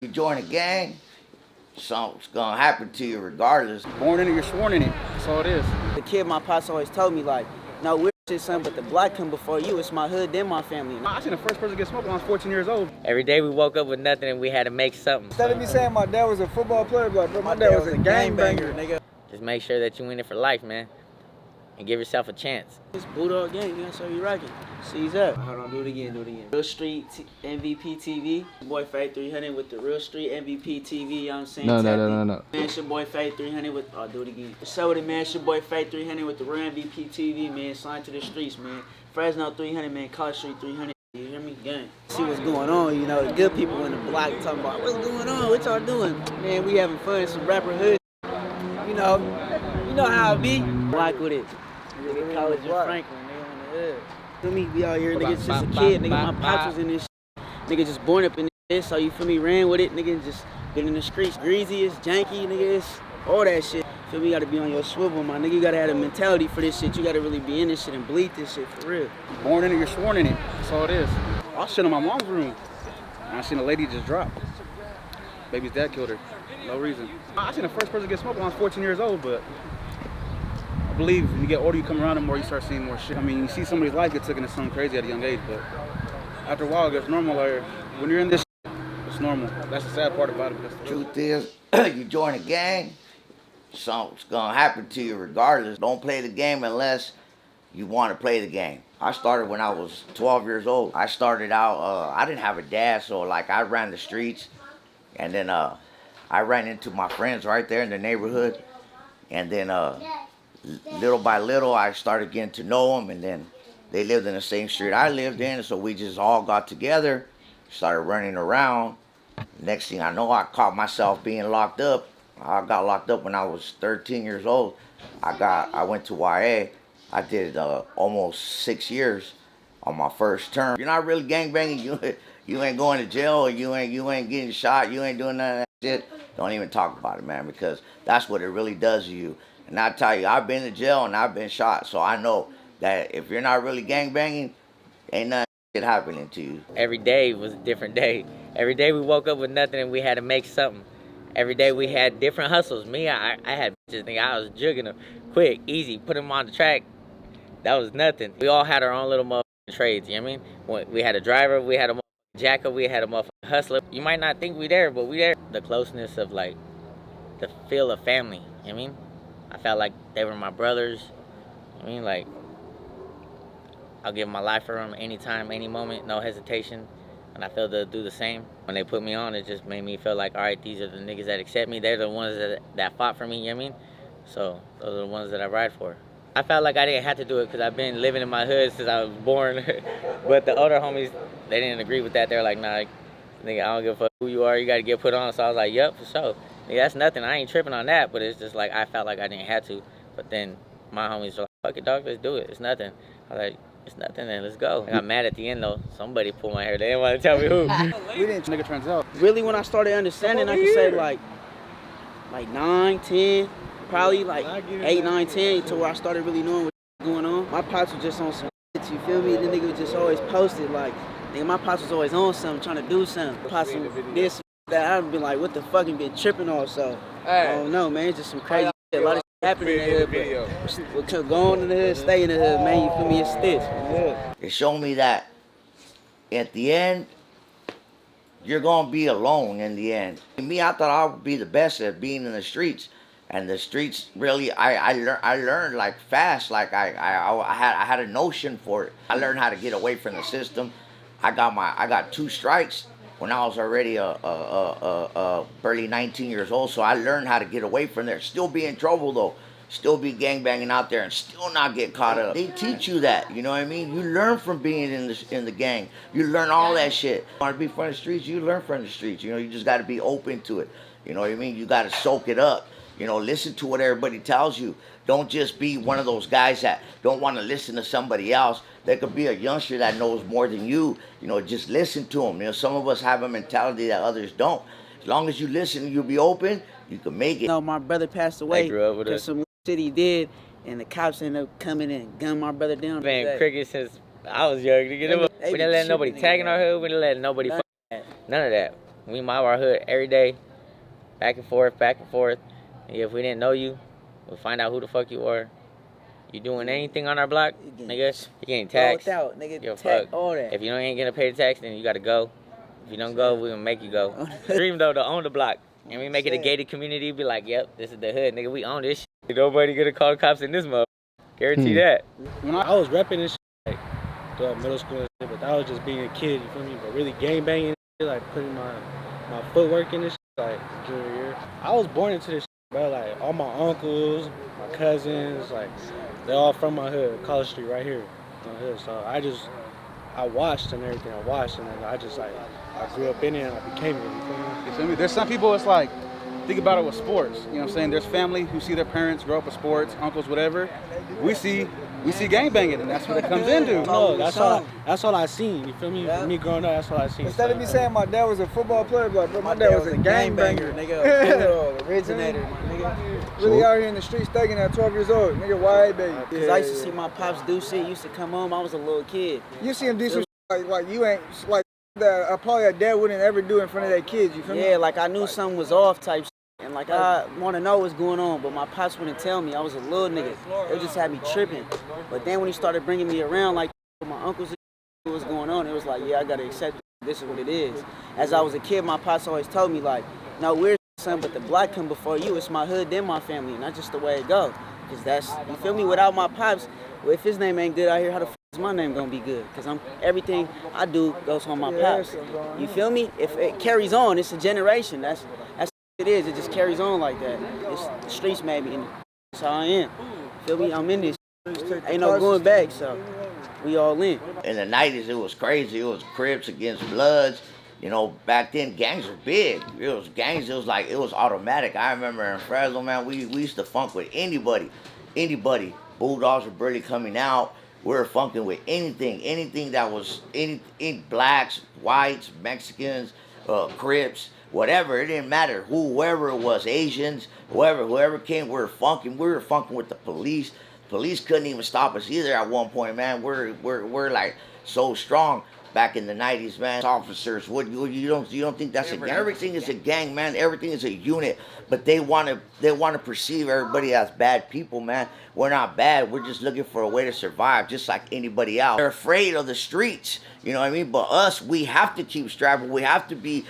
You join a gang, something's gonna happen to you regardless. Born in it, you're sworn in it. That's all it is. The kid, my pops always told me, like, no, we're shit, son, but the black come before you. It's my hood, then my family. I seen the first person get smoked when I was 14 years old. Every day we woke up with nothing and we had to make something. Instead of me saying my dad was a football player, but my dad was a gangbanger, nigga. Just make sure that you in it for life, man. And give yourself a chance. It's Bulldog gang, that's how you rockin'. Seize up. Hold on, do it again. Real Street MVPTV. Boy Fade 300 with the Real Street MVPTV, you know what I'm saying? No. Man, it's your boy Fade 300 with, do it again. So with it, man, it's your boy Fade 300 with the Real MVPTV, man. Signed to the streets, man. Fresno 300, man. College Street 300. You hear me? Gang. See what's going on, you know, the good people in the block talking about, what's going on? What y'all doing? Man, we having fun, some rapper hood. You know how it be. Block with it. Nigga, college in Franklin, nigga, on the hood. Feel me? We out here, nigga, just a kid, nigga, my pops was in this shit. Nigga just born up in this, so you feel me, ran with it, nigga, just been in the streets, greasy, it's janky, nigga, it's all that shit. Feel me, you gotta be on your swivel, my nigga, you gotta have a mentality for this shit, you gotta really be in this shit and bleed this shit for real. Born in it, you're sworn in it. That's all it is. I was sitting in my mom's room, and I seen a lady just drop. Baby's dad killed her. No reason. I seen the first person get smoked when I was 14 years old, but I believe when you get older, you come around and more, you start seeing more shit. I mean, you see somebody's life get taken to something crazy at a young age, but after a while, it gets normal. Like, when you're in this shit, it's normal. That's the sad part about it. Truth is, you join a gang, something's gonna happen to you regardless. Don't play the game unless you want to play the game. I started when I was 12 years old. I started out, I didn't have a dad, so like I ran the streets, and then I ran into my friends right there in the neighborhood, and then little by little I started getting to know them, and then they lived in the same street I lived in, so we just all got together, started running around. Next thing I know, I caught myself being locked up. I got locked up when I was 13 years old. I went to YA. I did almost 6 years on my first term. You're not really gangbanging. You ain't going to jail. You ain't getting shot. You ain't doing none of that shit. Don't even talk about it, man, because that's what it really does to you. And I tell you, I've been to jail and I've been shot, so I know that if you're not really gangbanging, ain't nothing shit happening to you. Every day was a different day. Every day we woke up with nothing and we had to make something. Every day we had different hustles. Me, I had bitches, nigga, I was jugging them quick, easy, put them on the track. That was nothing. We all had our own little motherfucking trades, you know what I mean? We had a driver, we had a motherfucking jacker, we had a motherfucking hustler. You might not think we there, but we there. The closeness of like, the feel of family, you know what I mean? I felt like they were my brothers, you know what I mean? Like, I'll give my life for them anytime, any moment, no hesitation. And I feel they'll do the same. When they put me on, it just made me feel like, all right, these are the niggas that accept me. They're the ones that fought for me, you know what I mean? So those are the ones that I ride for. I felt like I didn't have to do it because I've been living in my hood since I was born. But the older homies, they didn't agree with that. They were like, nah, nigga, I don't give a fuck who you are. You got to get put on. So I was like, yep, for sure. Nigga, that's nothing. I ain't tripping on that. But it's just like I felt like I didn't have to. But then my homies were like, fuck it, dog, let's do it. It's nothing. I was like, it's nothing then, let's go. I got mad at the end though. Somebody pulled my hair. They didn't want to tell me who. We didn't. Nigga turns out. Really, when I started understanding, I could say like 9, 10, probably like 8, 9, 10, to where I started really knowing what was going on. My pops was just on some shit, you feel me? The nigga was just always posted like, nigga, my pops was always on something, trying to do something. Pops this, that, I'd be like, what the fuck, and been tripping off, so. I don't know, man, it's just some crazy shit. A lot of shit happening in the hood, but we'll go on in the hood, stay in the hood, man, you feel me? It's this. Yeah. It showed me that at the end, you're gonna be alone in the end. Me, I thought I would be the best at being in the streets, and the streets really, I learned like fast. Like I had a notion for it. I learned how to get away from the system. I got 2 strikes when I was already barely 19 years old. So I learned how to get away from there. Still be in trouble though. Still be gangbanging out there and still not get caught up. They teach you that, you know what I mean? You learn from being in the gang. You learn all that shit. You want to be from the streets, you learn from the streets. You know, you just got to be open to it. You know what I mean? You got to soak it up. You know, listen to what everybody tells you. Don't just be one of those guys that don't want to listen to somebody else. There could be a youngster that knows more than you. You know, just listen to them. You know, some of us have a mentality that others don't. As long as you listen, you'll be open, you can make it. You know, my brother passed away. I grew up with because some shit he did, and the cops ended up coming and gunning my brother down. Been cricket since I was young. We didn't let nobody tag in our hood. We didn't let nobody fuck. None of that. We mob our hood every day, back and forth, back and forth. And if we didn't know you, we'll find out who the fuck you are. You doing anything on our block, nigga, you getting taxed. Out, nigga, Yo, tax, fuck. all that. If you ain't gonna pay the tax, then you gotta go. If you don't go, we gonna make you go. Dream though to own the block. And we make it a gated community, be like, yep, this is the hood, nigga, we own this shit. Nobody gonna call the cops in this mother. Guarantee that. When I was repping this shit, like, throughout middle school and shit, but that was just being a kid, you feel me? But really gang banging and shit, like putting my footwork in this shit, like junior year. I was born into this shit, bro. Like all my uncles, my cousins, like they're all from my hood, College Street right here. My hood. So I watched and everything. I watched and then I grew up in it and I became it, you feel me? You feel me? There's some people, it's like, think about it with sports. You know what I'm saying? There's family who see their parents grow up with sports, uncles, whatever. We see gang banging, and that's what it comes into. No, that's all I seen. You feel me? For me growing up, that's all I seen. Instead of me saying my dad was a football player, like, bro, my dad was a gang banger, nigga. Originator, nigga. Really out here in the streets thugging at 12 years old, nigga, wide baby. Cause I used to see my pops do shit. Used to come home. I was a little kid. You see him do some shit like you ain't like that. Probably a dad wouldn't ever do in front of their kids. You feel me? Yeah, like I knew something was off type shit. And like I want to know what's going on, but my pops wouldn't tell me. I was a little nigga. It just had me tripping. But then when he started bringing me around, like my uncles, what was going on, it was like, yeah, I gotta accept it. This is what it is. As I was a kid, my pops always told me like, no, we're son, but the black come before you. It's my hood, then my family, and that's just the way it go. Cause that's, you feel me? Without my pops, well, if his name ain't good out here, how the f is my name gonna be good? Cause everything I do goes on my pops. You feel me? If it carries on, it's a generation. That's it is. It just carries on like that. It's the streets made me, and that's how I am. Feel me? I'm in this. Ain't no going back, so we all in. In the 90s, it was crazy. It was Crips against Bloods. You know, back then, gangs were big. It was gangs. It was like, it was automatic. I remember in Fresno, man, we used to funk with anybody. Bulldogs were barely coming out. We were funking with anything that was any blacks, whites, Mexicans, Crips. Whatever, it didn't matter. Whoever it was, Asians, whoever came, we were funking. We were funking with the police. Police couldn't even stop us either at one point, man. We're like so strong back in the 90s, man. Officers, you don't think that's a gang? Everything is a gang, man. Everything is a unit. But they wanna perceive everybody as bad people, man. We're not bad. We're just looking for a way to survive, just like anybody else. They're afraid of the streets, you know what I mean? But us, we have to keep strapping. We have to be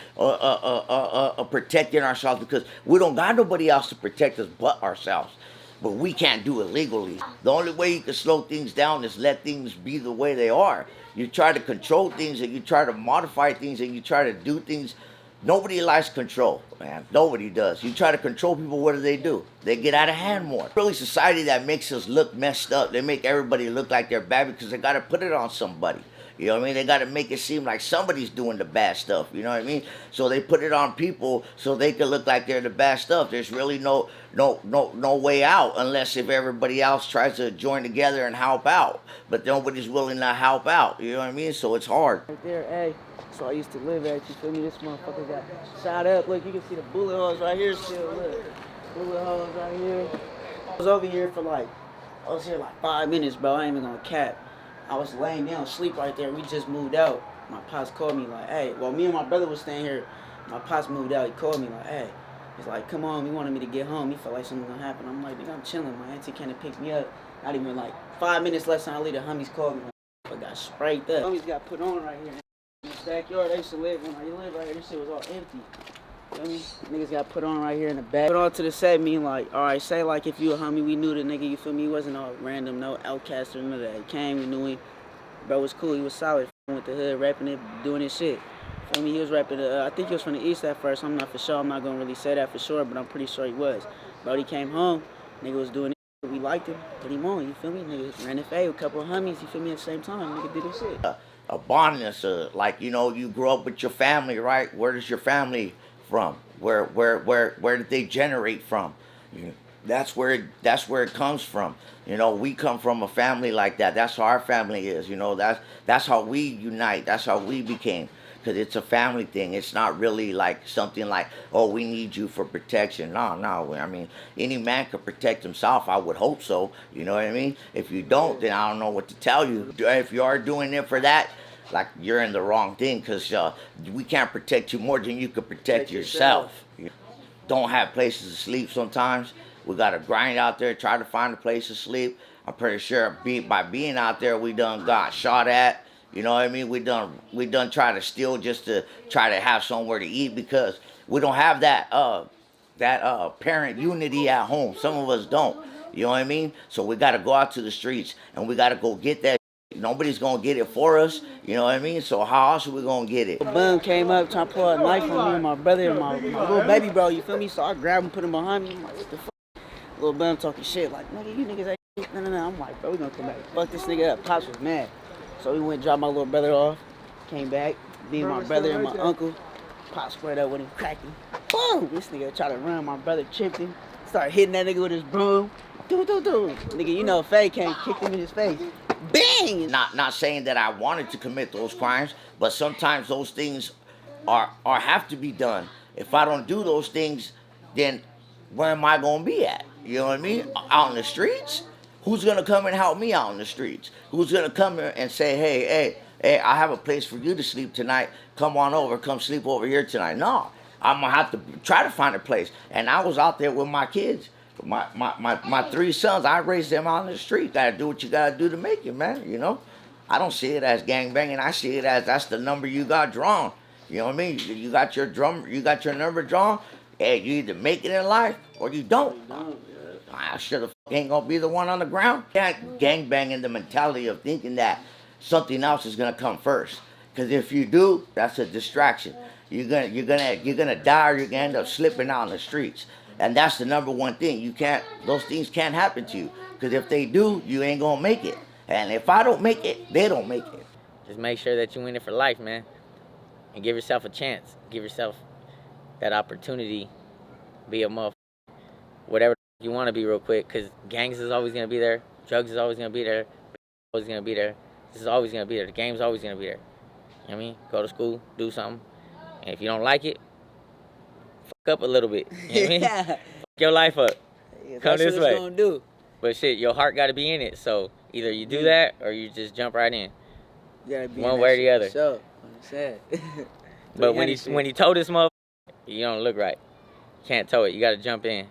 protecting ourselves because we don't got nobody else to protect us but ourselves. But we can't do it legally. The only way you can slow things down is let things be the way they are. You try to control things and you try to modify things and you try to do things. Nobody likes control, man. Nobody does. You try to control people, what do? They get out of hand more. Really, society that makes us look messed up. They make everybody look like they're bad because they got to put it on somebody. You know what I mean? They got to make it seem like somebody's doing the bad stuff. You know what I mean? So they put it on people so they can look like they're the bad stuff. There's really no way out unless if everybody else tries to join together and help out. But nobody's willing to help out. You know what I mean? So it's hard. Right there, hey. So I used to live at, you feel me? This motherfucker got shot up. Look, you can see the bullet holes right here still. Look, bullet holes right here. I was over here for like 5 minutes, bro. I ain't even gonna cap. I was laying down, sleep right there. We just moved out. My pops called me like, hey, well, me and my brother was staying here. My pops moved out. He called me like, hey. He's like, come on. He wanted me to get home. He felt like something gonna happen. I'm like, nigga, I'm chilling. My auntie came to pick me up. Not even like 5 minutes less than I leave, the homies called me. I got sprayed up. Homies got put on right here. In this backyard, I used to live when I lived right here. This shit was all empty. Feel me? Niggas got put on right here in the back. Put on to the set, mean like, all right, say like if you a homie, we knew the nigga, you feel me? He wasn't all random, no outcast or none of that. He came, we knew him. Bro was cool, he was solid. With the hood, rapping it, doing his shit. Feel me? He was rapping, I think he was from the East at first. I'm not for sure. I'm not gonna really say that for sure, but I'm pretty sure he was. Bro, he came home, nigga was doing it. We liked him, put him on, you feel me? Nigga ran the fade with a couple of homies, you feel me, at the same time. Nigga did his shit. A bondness, like, you know, you grew up with your family, right? Where does your family from? Where did they generate from? That's where it comes from. You know, we come from a family like that. That's how our family is. You know, that's how we unite. That's how we became. Because it's a family thing. It's not really like something like, oh, we need you for protection. No. I mean, any man could protect himself. I would hope so. You know what I mean? If you don't, then I don't know what to tell you. If you are doing it for that, like you're in the wrong thing, because we can't protect you more than you can protect yourself. Don't have places to sleep sometimes. We got to grind out there, try to find a place to sleep. I'm pretty sure by being out there, we done got shot at. You know what I mean? We done try to steal just to try to have somewhere to eat, because we don't have that parent unity at home. Some of us don't. You know what I mean? So we got to go out to the streets and we got to go get that. Nobody's going to get it for us. You know what I mean? So how else are we going to get it? A bum came up trying to pull a knife on me and my brother and my little baby bro, you feel me? So I grabbed him, put him behind me. I'm like, what the fuck? Little bum talking shit like, nigga, you niggas ain't no. I'm like, bro, we gonna come back. Fuck this nigga up. Pops was mad. So we went and dropped my little brother off. Came back. Me and my brother and my uncle. Pop squared up with him, cracked him. Boom! This nigga tried to run. My brother chipped him. Started hitting that nigga with his broom. Nigga, you know Faye came, kicked him in his face. Bang! Not saying that I wanted to commit those crimes, but sometimes those things are have to be done. If I don't do those things, then where am I gonna be at? You know what I mean? Out in the streets? Who's gonna come and help me out in the streets? Who's gonna come here and say, hey, I have a place for you to sleep tonight. Come on over, come sleep over here tonight. No, I'm gonna have to try to find a place. And I was out there with my kids. My 3 sons, I raised them out in the street. Gotta do what you gotta do to make it, man, you know? I don't see it as gangbanging. I see it as that's the number you got drawn. You know what I mean? You got your number drawn. Hey, you either make it in life or you don't. I sure the f ain't gonna be the one on the ground. Can't gangbang the mentality of thinking that something else is gonna come first. Because if you do, that's a distraction. You're gonna die, or you're gonna end up slipping out in the streets. And that's the number one thing. Those things can't happen to you. Because if they do, you ain't gonna make it. And if I don't make it, they don't make it. Just make sure that you in it for life, man. And give yourself a chance. Give yourself that opportunity. Be a motherfucker. Whatever you want to be real quick. Because gangs is always going to be there. Drugs is always going to be there. Always going to be there. This is always going to be there. The game's always going to be there. You know what I mean? Go to school. Do something. And if you don't like it, fuck up a little bit. You know what I mean? Fuck your life up. Yeah, Come this way. Gonna do. But shit, your heart got to be in it. So either you do that or you just jump right in. You gotta be one way or the other. So, I'm sad. But when he told this motherfucker, you don't look right. Can't tow it. You got to jump in.